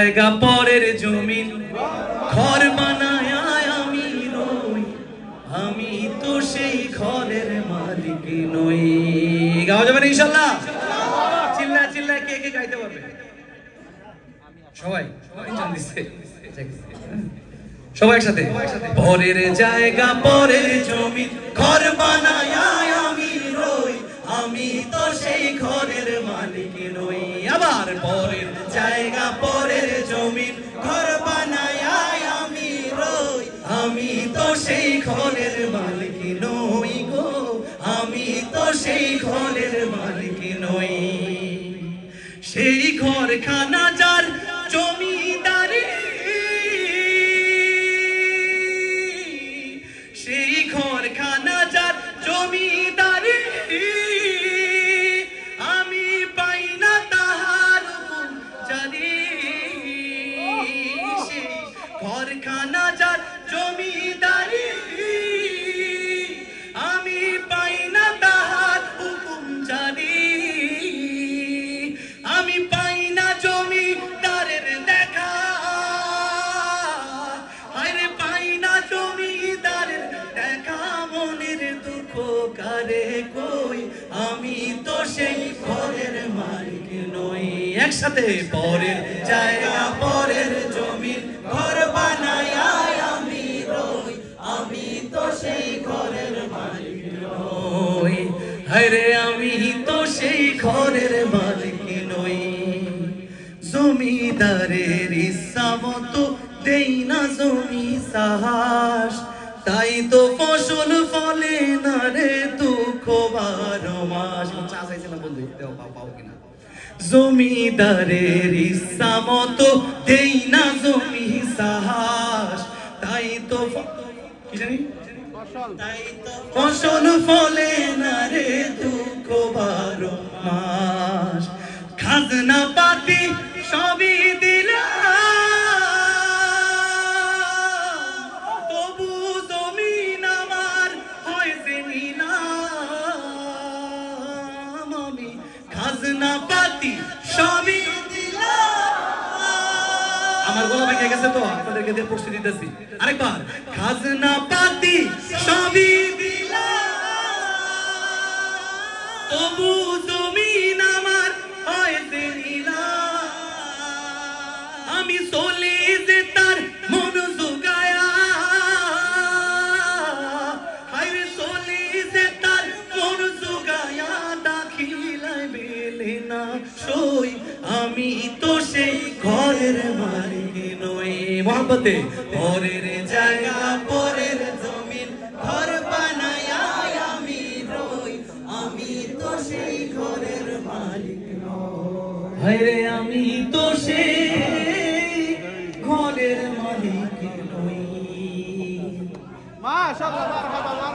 জায়গা পরের জমিন ঘর বানায় আমি রই, আমি তো সেই ঘরের মালিক নই। গাওয়া যাবে না ইনশাআল্লাহ? চিল্লা চিল্লা কে কে গাইতে পারবে? সবাই জান দিচ্ছে, সবাই একসাথে। পরের জায়গা পরের জমিন ঘর বানায় আমি রই, আমি তো সেই ঘরের মালিক নই। আবার পরের জায়গা পরের জমিন ঘর বানায় আমি রই, আমি তো সেই ঘরের মালিক নই গো, আমি তো সেই ঘরের মালিক নই। সেই ঘরখানা যার জমিদারি, সেই ঘরখানা যার জমিদারি, আমি পাই না তাহার হুকুম জারি। সেই ঘরখানা যার জমিদারি, আমি পাই না তাহার হুকুম জারি। আমি পাই না জমিদারের দেখা, আরে পাই না জমিদারের দেখা, মনের দুঃখ কারে কই, আমি তো সেই ঘরের মালিক নই। একসাথে পরের জায়গা পরের জমিন ঘর বানায় আমি রই, আমি তো সেই ঘরের মালিক নই। আরে আমি তো সেই ঘরের মালিক নই। জমিদারের ইচ্ছা মতো দেই না জমি সাহস, তাই তো ফসল ফলে না রে দুঃখ 12 মাস। চা চাইছিলাম বন্ধু, দেও পাও কিনা? জমিদারের ইচ্ছা মতো দেই না জমি সাহস, তাই তো কি জানি ফসল ফলে না রে দুঃখ 12 মাস। খাজনা পাতি সবই দিলাম, তবু জমিন আমার হয়েছে নিলাম। আমি খাজনা পাতি সবই দিলাম, আমার গলা ভেঙে গেছে তো আপনাদেরকে দিয়ে প্রশ্ন দিতেছি আরেকবার। খাজনা পাতি সবই দিলাম, তবু জমিন আমার হয়েছে নিলাম। আমি চলে যে তার মন জোগায়া, হায়রে চলে যে তার মন জোগায়া, দাখিলায় বেলে না সই, আমি তো সেই ঘরের মালিক নই। মহব্বতে পরের জায়গা পরের জমিন ঘর বানায় আমি রই, আমি তো সেই ঘরের মালিক নই। হায়রে আমি তো সেই ঘরের মালিক নই। মাশাআল্লাহ।